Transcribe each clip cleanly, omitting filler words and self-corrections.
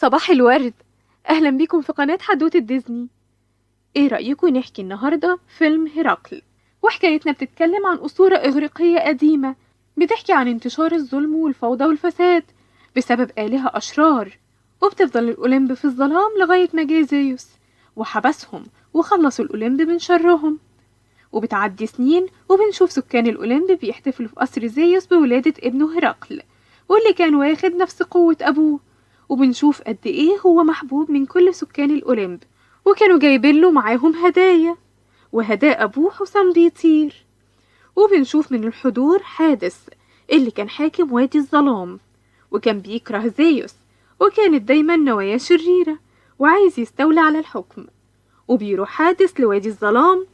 صباح الورد. أهلا بيكم في قناة حدوتة ديزني. ايه رأيكم نحكي النهاردة فيلم هرقل؟ وحكايتنا بتتكلم عن أسطورة إغريقية قديمة بتحكي عن انتشار الظلم والفوضى والفساد بسبب آلهة أشرار، وبتفضل الأوليمب في الظلام لغاية ما جه زيوس وحبسهم وخلصوا الأوليمب من شرهم. وبتعدي سنين وبنشوف سكان الأوليمب بيحتفلوا في قصر زيوس بولادة ابنه هرقل، واللي كان واخد نفس قوة أبوه. وبنشوف قد إيه هو محبوب من كل سكان الأوليمب، وكانوا جايبين له معاهم هدايا، وهداء أبوه حسام بيطير. وبنشوف من الحضور حادث اللي كان حاكم وادي الظلام، وكان بيكره زيوس، وكانت دايما نواياه شريرة وعايز يستولي على الحكم. وبيروح حادث لوادي الظلام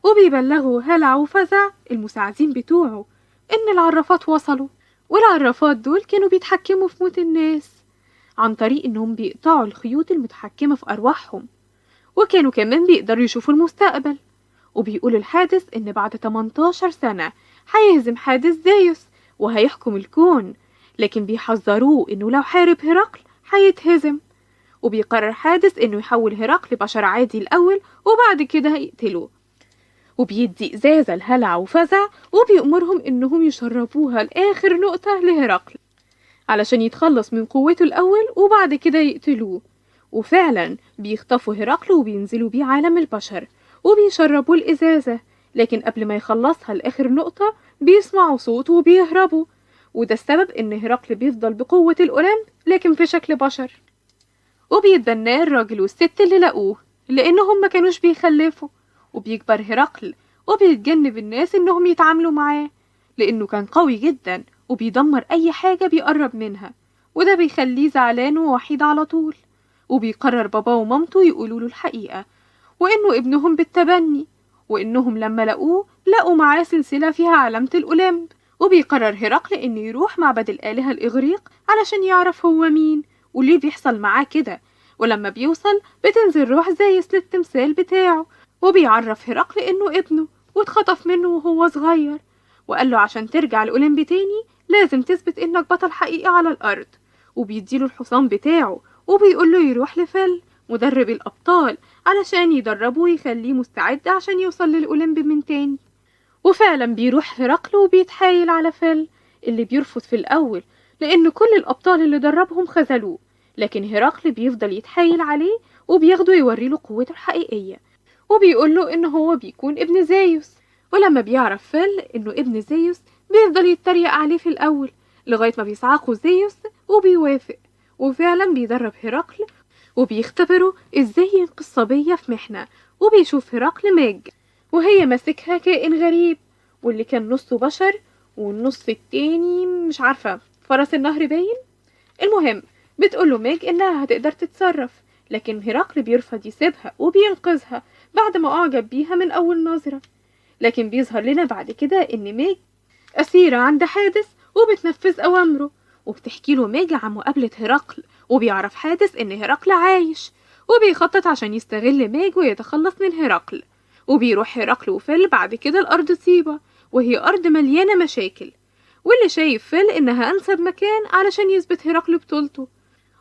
وبيبلغوا هلع وفزع المساعدين بتوعه إن العرافات وصلوا، والعرافات دول كانوا بيتحكموا في موت الناس عن طريق إنهم بيقطعوا الخيوط المتحكمة في أرواحهم، وكانوا كمان بيقدروا يشوفوا المستقبل. وبيقولوا الحادث إن بعد 18 سنة هيهزم حادث زيوس وهيحكم الكون، لكن بيحذروه إنه لو حارب هرقل هيتهزم. وبيقرر حادث إنه يحول هرقل بشر عادي الأول وبعد كده هيقتله، وبيدي إزازة لهلع وفزع وبيأمرهم إنهم يشربوها لآخر نقطة لهرقل علشان يتخلص من قوته الأول وبعد كده يقتلوه. وفعلا بيخطفوا هرقل وبينزلوا بيه عالم البشر وبيشربوا الإزازة، لكن قبل ما يخلصها لآخر نقطة بيسمعوا صوته وبيهربوا. وده السبب إن هرقل بيفضل بقوة الأولمب لكن في شكل بشر. وبيتبناه الراجل والست اللي لقوه لأنهم ما كانوش بيخلفوا. وبيكبر هرقل وبيتجنب الناس إنهم يتعاملوا معاه لأنه كان قوي جدا وبيدمر أي حاجة بيقرب منها، وده بيخليه زعلان ووحيد على طول. وبيقرر باباه ومامته يقولوا له الحقيقة وإنه ابنهم بالتبني، وإنهم لما لقوا معاه سلسلة فيها علامة الأولمب. وبيقرر هرقل إنه يروح معبد الآلهة الإغريق علشان يعرف هو مين وليه بيحصل معاه كده. ولما بيوصل بتنزل روح زيس للتمثال بتاعه، وبيعرف هرقل إنه ابنه واتخطف منه وهو صغير، وقال له عشان ترجع الأولمب تاني لازم تثبت إنك بطل حقيقي على الأرض. وبيديله الحصان بتاعه وبيقوله يروح لفيل مدرب الأبطال علشان يدربه ويخليه مستعد عشان يوصل للأولمب من تاني. وفعلا بيروح هرقل وبيتحايل على فيل اللي بيرفض في الأول لأن كل الأبطال اللي دربهم خذلوه، لكن هرقل بيفضل يتحايل عليه وبياخده يوريله قوته الحقيقية، وبيقوله إن هو بيكون ابن زيوس. ولما بيعرف فيل إنه ابن زيوس بيفضل يتريق عليه في الأول لغاية ما بيصعقه زيوس وبيوافق. وفعلا بيدرب هرقل وبيختبره ازاي ينقذ صبية في محنة. وبيشوف هرقل ماج وهي ماسكها كائن غريب، واللي كان نصه بشر والنص التاني مش عارفة فرس النهر باين. المهم بتقوله ماج انها هتقدر تتصرف، لكن هرقل بيرفض يسيبها وبينقذها بعد ما اعجب بيها من اول نظرة. لكن بيظهر لنا بعد كده ان ماج أسيرة عند حادث وبتنفذ أوامره، وبتحكي له ماج عن مقابلة هرقل، وبيعرف حادث إن هرقل عايش وبيخطط عشان يستغل ماج ويتخلص من هرقل. وبيروح هرقل وفيل بعد كده الأرض طيبة، وهي أرض مليانة مشاكل، واللي شايف فيل إنها أنسب مكان علشان يثبت هرقل بطولته.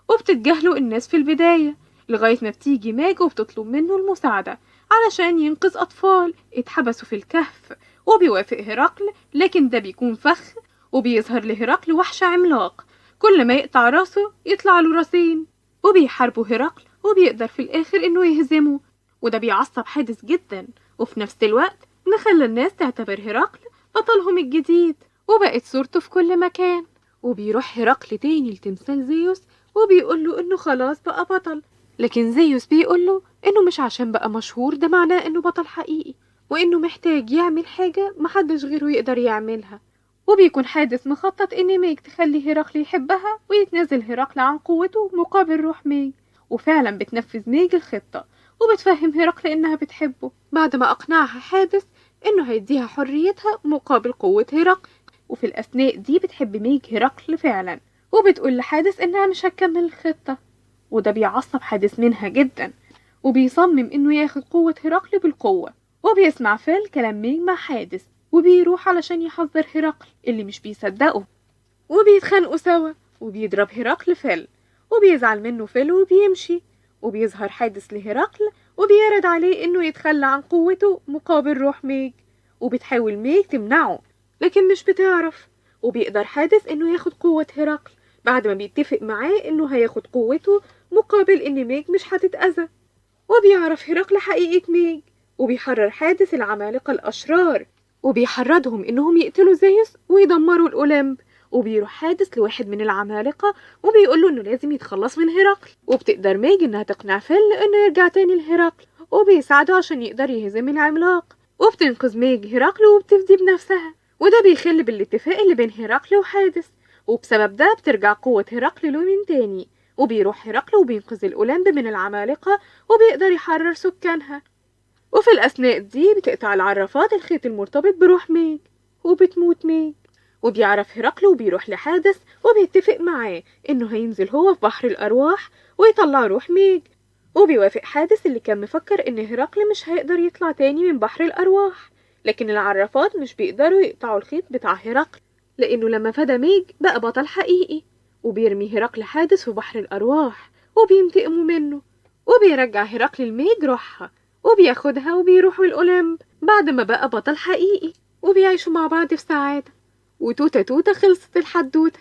وبتتجاهله الناس في البداية لغاية ما بتيجي ماج وبتطلب منه المساعدة علشان ينقذ أطفال اتحبسوا في الكهف. وبيوافق هرقل، لكن ده بيكون فخ، وبيظهر لهرقل وحش عملاق كل ما يقطع راسه يطلع له راسين. وبيحاربوا هرقل وبيقدر في الآخر إنه يهزمه، وده بيعصب حادث جدا، وفي نفس الوقت نخلى الناس تعتبر هرقل بطلهم الجديد وبقت صورته في كل مكان. وبيروح هرقل تاني لتمثال زيوس وبيقوله إنه خلاص بقى بطل، لكن زيوس بيقوله إنه مش عشان بقى مشهور ده معناه إنه بطل حقيقي، وإنه محتاج يعمل حاجة محدش غيره يقدر يعملها. وبيكون حادث مخطط إن ميج تخلي هرقل يحبها ويتنازل هرقل عن قوته مقابل روح ميج. وفعلا بتنفذ ميج الخطة وبتفهم هرقل إنها بتحبه بعد ما أقنعها حادث إنه هيديها حريتها مقابل قوة هرقل. وفي الأثناء دي بتحب ميج هرقل فعلا، وبتقول لحادث إنها مش هتكمل الخطة، وده بيعصب حادث منها جدا، وبيصمم إنه ياخد قوة هرقل بالقوة. وبيسمع فيل كلام ميج مع حادث وبيروح علشان يحذر هرقل اللي مش بيصدقه، وبيتخانقوا سوا وبيضرب هرقل فيل. وبيزعل منه فيل وبيمشي. وبيظهر حادث لهرقل وبيعرض عليه إنه يتخلى عن قوته مقابل روح ميج. وبتحاول ميج تمنعه لكن مش بتعرف. وبيقدر حادث إنه ياخد قوة هرقل بعد ما بيتفق معاه إنه هياخد قوته مقابل إن ميج مش هتتأذى. وبيعرف هرقل حقيقة ميج وبيحرر حادث العمالقة الأشرار وبيحرضهم إنهم يقتلوا زيوس ويدمروا الأولمب. وبيروح حادث لواحد من العمالقة وبيقوله إنه لازم يتخلص من هرقل. وبتقدر ميج إنها تقنع فيل إنه يرجع تاني لهرقل وبيساعده عشان يقدر يهزم العملاق. وبتنقذ ميج هرقل وبتفدي بنفسها وده بيخل بالاتفاق اللي بين هرقل وحادث. وبسبب ده بترجع قوة هرقل له من تاني. وبيروح هرقل وبينقذ الأولمب من العمالقة وبيقدر يحرر سكانها. وفي الأثناء دي بتقطع العرافات الخيط المرتبط بروح ميج وبتموت ميج. وبيعرف هرقل وبيروح لحادث وبيتفق معاه إنه هينزل هو في بحر الأرواح ويطلع روح ميج. وبيوافق حادث اللي كان مفكر إن هرقل مش هيقدر يطلع تاني من بحر الأرواح. لكن العرافات مش بيقدروا يقطعوا الخيط بتاع هرقل لأنه لما فدى ميج بقى بطل حقيقي. وبيرمي هرقل حادث في بحر الأرواح وبينتقموا منه. وبيرجع هرقل الميج روحها وبياخدها وبيروحوا الأولمب بعد ما بقى بطل حقيقي. وبيعيشوا مع بعض في سعادة. وتوتة توتة خلصت الحدوتة.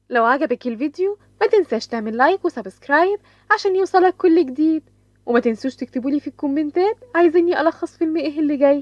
لو عجبك الفيديو ما تنساش تعمل لايك وسبسكرايب عشان يوصلك كل جديد. وما تنسوش تكتبولي في الكومنتات عايزيني ألخص فيلم ايه اللي جاي.